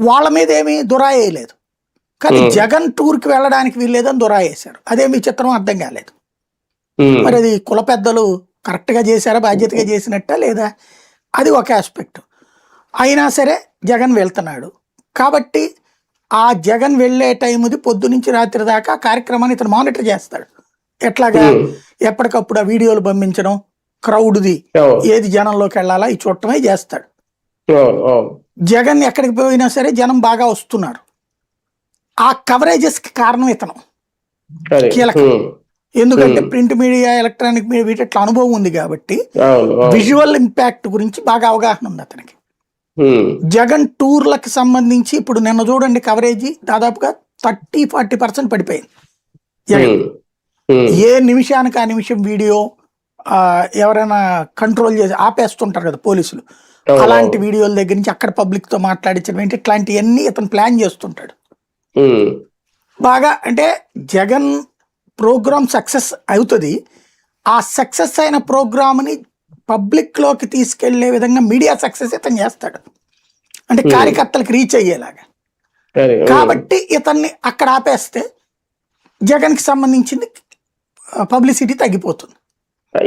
వాళ్ళ మీద ఏమీ దురాయేయలేదు. కానీ జగన్ టూర్కి వెళ్ళడానికి వీల్లేదని దురాయేశారు. అదేమి చిత్రం అర్థం కాలేదు. మరి అది కుల పెద్దలు కరెక్ట్గా చేశారా, బాధ్యతగా చేసినట్ట లేదా, అది ఒక ఆస్పెక్ట్. అయినా సరే జగన్ వెళ్తున్నాడు కాబట్టి ఆ జగన్ వెళ్ళే టైంది పొద్దు నుంచి రాత్రి దాకా కార్యక్రమాన్ని ఇతను మానిటర్ చేస్తాడు. ఎట్లాగా ఎప్పటికప్పుడు ఆ వీడియోలు పంపించడం, క్రౌడ్ది ఏది జనంలోకి వెళ్ళాలా ఈ చూడటమే చేస్తాడు. జగన్ ఎక్కడికి పోయినా సరే జనం బాగా వస్తున్నారు. ఆ కవరేజెస్ కి కారణం ఇతను కీలకం. ఎందుకంటే ప్రింట్ మీడియా, ఎలక్ట్రానిక్ మీడియా వీటిట్లో అనుభవం ఉంది కాబట్టి విజువల్ ఇంపాక్ట్ గురించి బాగా అవగాహన ఉంది అతనికి. జగన్ టూర్లకు సంబంధించి ఇప్పుడు నిన్న చూడండి కవరేజీ దాదాపుగా 30-40% పడిపోయింది. జగన్ ఏ నిమిషానికి ఆ నిమిషం వీడియో ఎవరైనా కంట్రోల్ చేసి ఆపేస్తుంటారు కదా పోలీసులు, అలాంటి వీడియోల దగ్గర నుంచి అక్కడ పబ్లిక్ తో మాట్లాడించడం ఏంటి, ఇట్లాంటివన్నీ ఇతను ప్లాన్ చేస్తుంటాడు బాగా. అంటే జగన్ ప్రోగ్రామ్ సక్సెస్ అవుతుంది. ఆ సక్సెస్ అయిన ప్రోగ్రామ్ని పబ్లిక్ లోకి తీసుకెళ్లే విధంగా మీడియా సక్సెస్ ఇతను చేస్తాడు, అంటే కార్యకర్తలకు రీచ్ అయ్యేలాగా. కాబట్టి ఇతన్ని అక్కడ ఆపేస్తే జగన్కి సంబంధించింది పబ్లిసిటీ తగ్గిపోతుంది.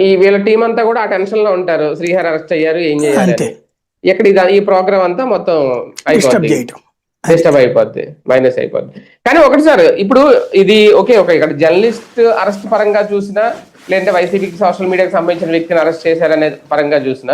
ఈ వీళ్ళ టీం అంతా కూడా ఆ టెన్షన్ లో ఉంటారు, శ్రీహరి అరెస్ట్ అయ్యారు ఏం చేయాలి, ఇక్కడ ఈ ప్రోగ్రామ్ అంతా మొత్తం డిస్టర్బ్ అయిపోద్ది, మైనస్ అయిపోద్ది. కానీ ఒకటి సార్, ఇప్పుడు ఇది ఓకే ఇక్కడ జర్నలిస్ట్ అరెస్ట్ పరంగా చూసినా, లేదంటే వైసీపీకి సోషల్ మీడియాకి సంబంధించిన వ్యక్తిని అరెస్ట్ చేశారనే పరంగా చూసినా